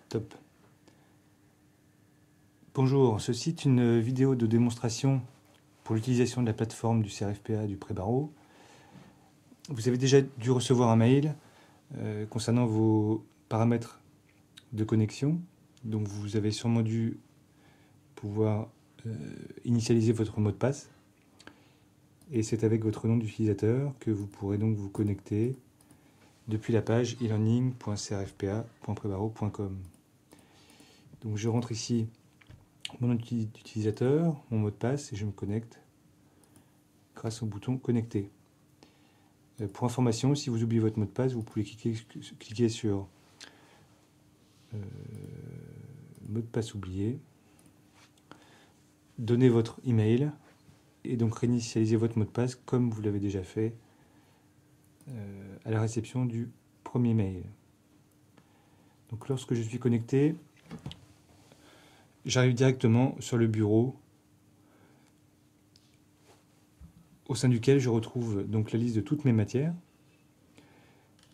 Top. Bonjour, ceci est une vidéo de démonstration pour l'utilisation de la plateforme du CRFPA du prêt barreau. Vous avez déjà dû recevoir un mail concernant vos paramètres de connexion. Donc vous avez sûrement dû pouvoir initialiser votre mot de passe. Et c'est avec votre nom d'utilisateur que vous pourrez donc vous connecter depuis la page e-learning.crfpa.prebarreau.com. Donc je rentre ici mon nom d'utilisateur, mon mot de passe et je me connecte grâce au bouton connecter. Pour information, si vous oubliez votre mot de passe, vous pouvez cliquer sur mot de passe oublié, donner votre email et donc réinitialiser votre mot de passe comme vous l'avez déjà fait à la réception du premier mail. Donc lorsque je suis connecté, j'arrive directement sur le bureau au sein duquel je retrouve donc la liste de toutes mes matières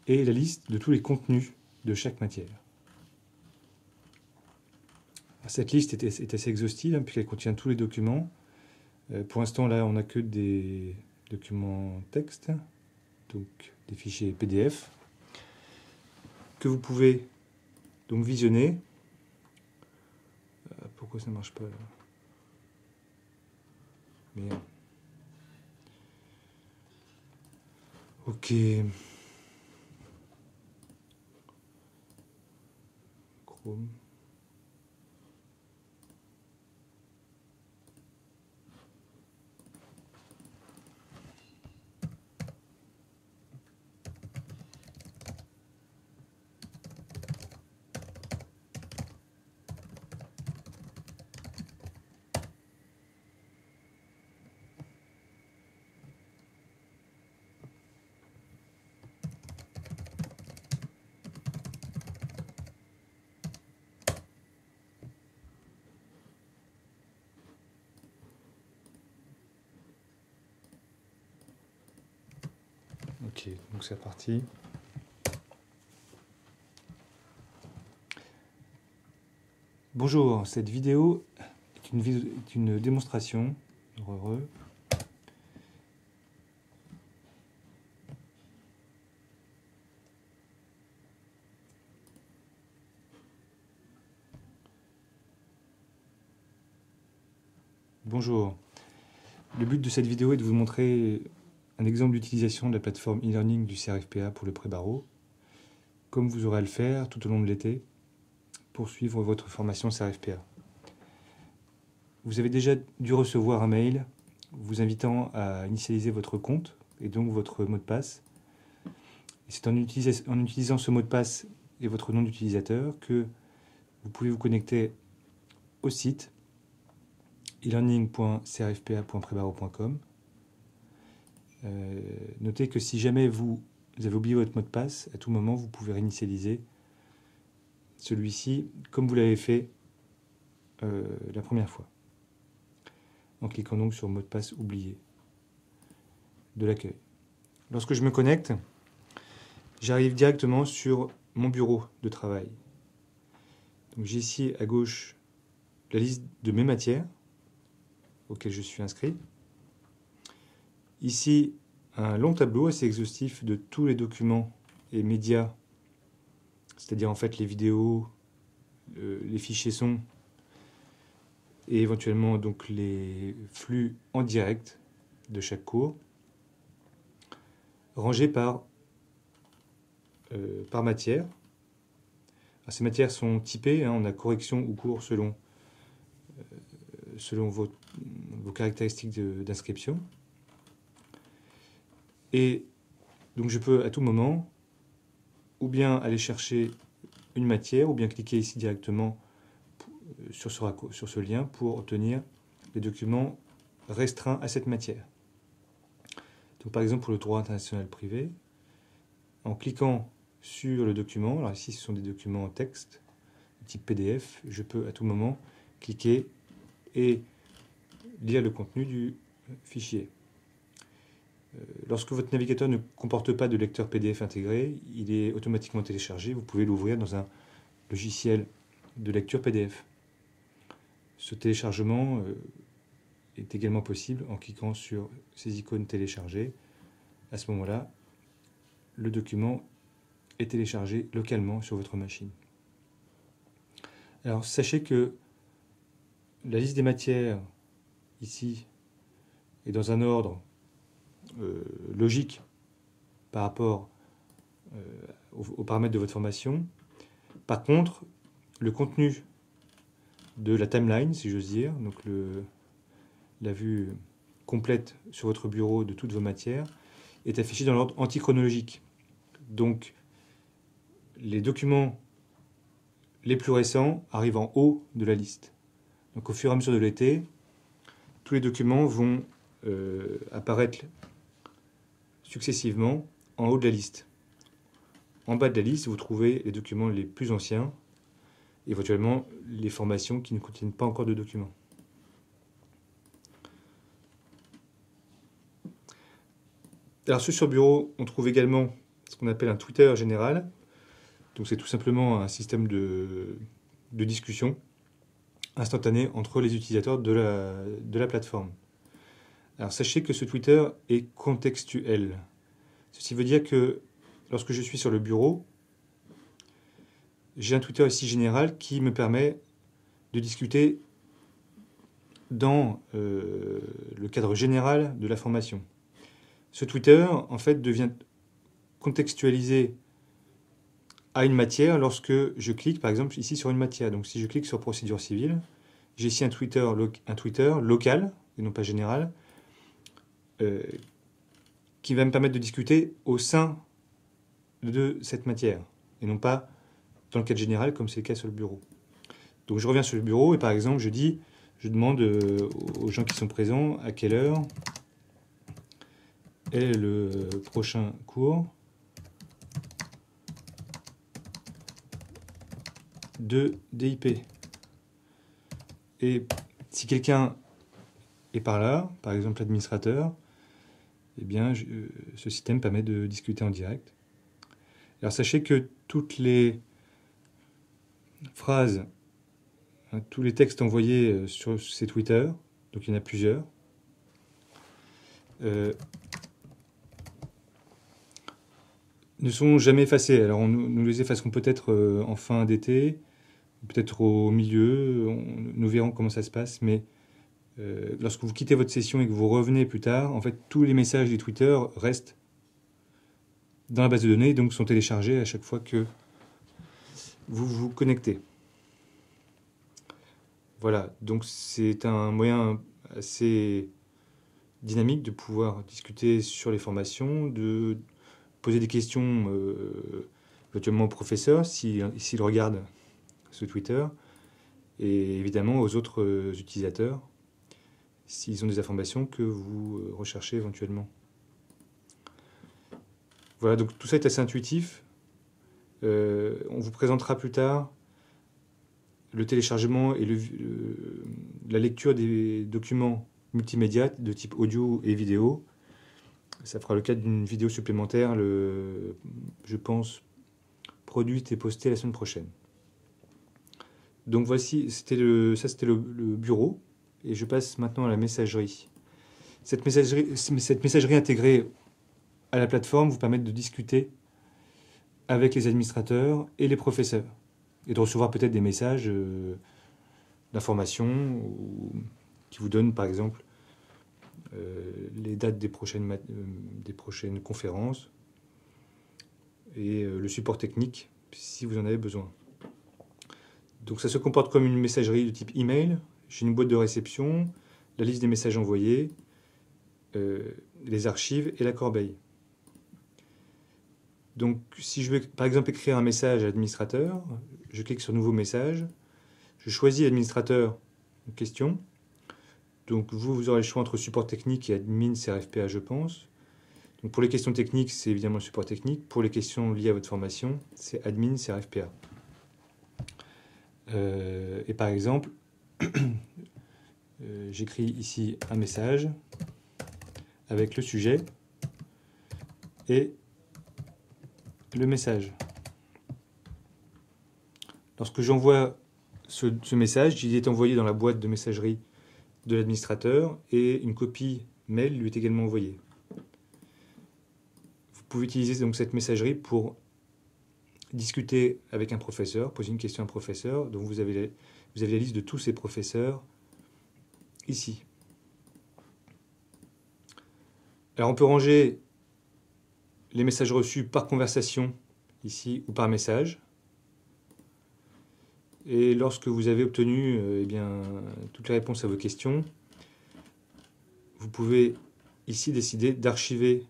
et la liste de tous les contenus de chaque matière. Cette liste est assez exhaustive puisqu'elle contient tous les documents. Pour l'instant, là, on n'a que des documents texte, donc des fichiers PDF, que vous pouvez donc visionner. Pourquoi ça ne marche pas là? Merde. Ok. Chrome. Ok, donc c'est parti. Bonjour, cette vidéo est une démonstration. Heureux. Bonjour. Le but de cette vidéo est de vous montrer un exemple d'utilisation de la plateforme e-learning du CRFPA pour le prêt barreau, comme vous aurez à le faire tout au long de l'été pour suivre votre formation CRFPA. Vous avez déjà dû recevoir un mail vous invitant à initialiser votre compte et donc votre mot de passe. C'est en utilisant ce mot de passe et votre nom d'utilisateur que vous pouvez vous connecter au site e-learning.crfpa.prebarreau.com. Notez que si jamais vous avez oublié votre mot de passe, à tout moment, vous pouvez réinitialiser celui-ci comme vous l'avez fait la première fois, en cliquant donc sur mot de passe oublié de l'accueil. Lorsque je me connecte, j'arrive directement sur mon bureau de travail. Donc j'ai ici à gauche la liste de mes matières auxquelles je suis inscrit. Ici, un long tableau assez exhaustif de tous les documents et médias, c'est-à-dire en fait les vidéos, les fichiers son et éventuellement donc les flux en direct de chaque cours, rangés par matière. Alors, ces matières sont typées, on a correction ou cours selon vos caractéristiques d'inscription. Et donc je peux à tout moment ou bien aller chercher une matière ou bien cliquer ici directement sur ce lien pour obtenir les documents restreints à cette matière. Donc par exemple pour le droit international privé, en cliquant sur le document, alors ici ce sont des documents en texte, type PDF, je peux à tout moment cliquer et lire le contenu du fichier. Lorsque votre navigateur ne comporte pas de lecteur PDF intégré, il est automatiquement téléchargé. Vous pouvez l'ouvrir dans un logiciel de lecture PDF. Ce téléchargement est également possible en cliquant sur ces icônes téléchargées. À ce moment-là, le document est téléchargé localement sur votre machine. Alors, sachez que la liste des matières, ici, est dans un ordre logique par rapport aux paramètres de votre formation. Par contre, le contenu de la timeline, si j'ose dire, donc la vue complète sur votre bureau de toutes vos matières, est affiché dans l'ordre antichronologique. Donc, les documents les plus récents arrivent en haut de la liste. Donc, au fur et à mesure de l'été, tous les documents vont apparaître successivement en haut de la liste. En bas de la liste, vous trouvez les documents les plus anciens, éventuellement les formations qui ne contiennent pas encore de documents. Alors sur bureau, on trouve également ce qu'on appelle un Twitter général. Donc c'est tout simplement un système de discussion instantanée entre les utilisateurs de la plateforme. Alors sachez que ce Twitter est contextuel. Ceci veut dire que lorsque je suis sur le bureau, j'ai un Twitter ici général qui me permet de discuter dans le cadre général de la formation. Ce Twitter, en fait, devient contextualisé à une matière lorsque je clique, par exemple, ici sur une matière. Donc si je clique sur procédure civile, j'ai ici un Twitter local, et non pas général, qui va me permettre de discuter au sein de cette matière, et non pas dans le cadre général, comme c'est le cas sur le bureau. Donc je reviens sur le bureau, et par exemple, je demande aux gens qui sont présents à quelle heure est le prochain cours de DIP. Et si quelqu'un est par là, par exemple l'administrateur, eh bien, ce système permet de discuter en direct. Alors sachez que toutes les phrases, tous les textes envoyés sur ces Twitter, donc il y en a plusieurs, ne sont jamais effacés. Alors nous les effacerons peut-être en fin d'été, peut-être au milieu, nous verrons comment ça se passe, mais lorsque vous quittez votre session et que vous revenez plus tard, en fait tous les messages du Twitter restent dans la base de données, donc sont téléchargés à chaque fois que vous vous connectez. Voilà, donc c'est un moyen assez dynamique de pouvoir discuter sur les formations, de poser des questions éventuellement au professeur s'il regarde ce Twitter, et évidemment aux autres utilisateurs s'ils ont des informations que vous recherchez éventuellement. Voilà, donc tout ça est assez intuitif. On vous présentera plus tard le téléchargement et la lecture des documents multimédia de type audio et vidéo. Ça fera le cas d'une vidéo supplémentaire, je pense, produite et postée la semaine prochaine. Donc voici, c'était le bureau, et je passe maintenant à la messagerie. Cette messagerie intégrée à la plateforme vous permet de discuter avec les administrateurs et les professeurs, et de recevoir peut-être des messages d'information qui vous donnent par exemple les dates des prochaines conférences et le support technique si vous en avez besoin. Donc ça se comporte comme une messagerie de type email. J'ai une boîte de réception, la liste des messages envoyés, les archives et la corbeille. Donc si je veux par exemple écrire un message à l'administrateur, je clique sur nouveau message, je choisis l'administrateur en question. Donc vous aurez le choix entre support technique et admin CRFPA, je pense. Donc pour les questions techniques, c'est évidemment le support technique. Pour les questions liées à votre formation, c'est admin CRFPA. Et par exemple, j'écris ici un message avec le sujet et le message. Lorsque j'envoie ce message, il est envoyé dans la boîte de messagerie de l'administrateur et une copie mail lui est également envoyée. Vous pouvez utiliser donc cette messagerie pour discuter avec un professeur, poser une question à un professeur. Donc vous avez la liste de tous ces professeurs ici. Alors on peut ranger les messages reçus par conversation ici ou par message. Et lorsque vous avez obtenu toutes les réponses à vos questions, vous pouvez ici décider d'archiver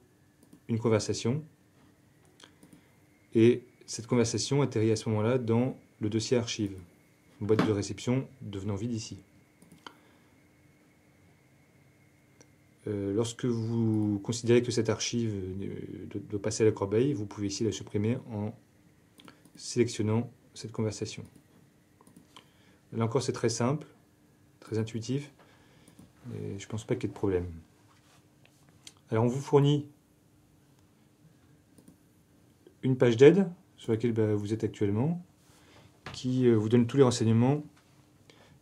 une conversation. Et cette conversation atterrit à ce moment-là dans le dossier archive, une boîte de réception devenant vide ici. Lorsque vous considérez que cette archive doit passer à la corbeille, vous pouvez ici la supprimer en sélectionnant cette conversation. Là encore, c'est très simple, très intuitif, et je ne pense pas qu'il y ait de problème. Alors, on vous fournit une page d'aide sur laquelle vous êtes actuellement, qui vous donne tous les renseignements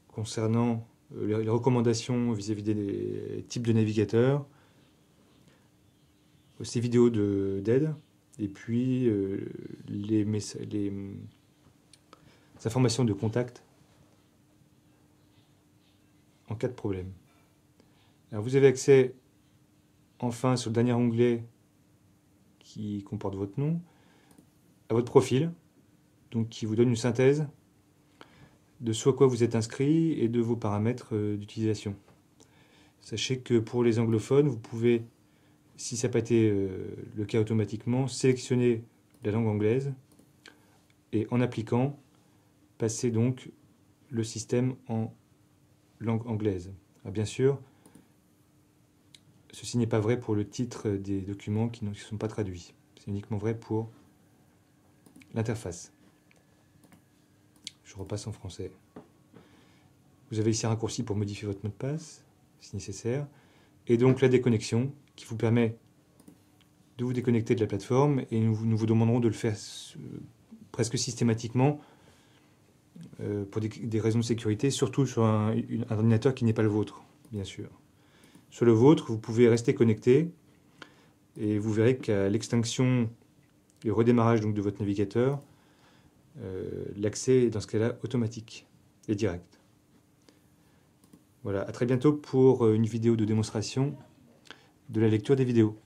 concernant les recommandations vis-à-vis des types de navigateurs, ces vidéos d'aide, et puis les informations de contact en cas de problème. Alors vous avez accès enfin sur le dernier onglet qui comporte votre nom, à votre profil, donc qui vous donne une synthèse de ce à quoi vous êtes inscrit et de vos paramètres d'utilisation. Sachez que pour les anglophones, vous pouvez, si ça n'a pas été le cas automatiquement, sélectionner la langue anglaise et en appliquant, passer donc le système en langue anglaise. Alors bien sûr, ceci n'est pas vrai pour le titre des documents qui ne sont pas traduits. C'est uniquement vrai pour l'interface. Je repasse en français. Vous avez ici un raccourci pour modifier votre mot de passe, si nécessaire. Et donc la déconnexion, qui vous permet de vous déconnecter de la plateforme. Et nous vous demanderons de le faire presque systématiquement pour des raisons de sécurité, surtout sur un ordinateur qui n'est pas le vôtre, bien sûr. Sur le vôtre, vous pouvez rester connecté et vous verrez qu'à l'extinction et au redémarrage donc, de votre navigateur, l'accès est dans ce cas-là automatique et direct. Voilà, à très bientôt pour une vidéo de démonstration de la lecture des vidéos.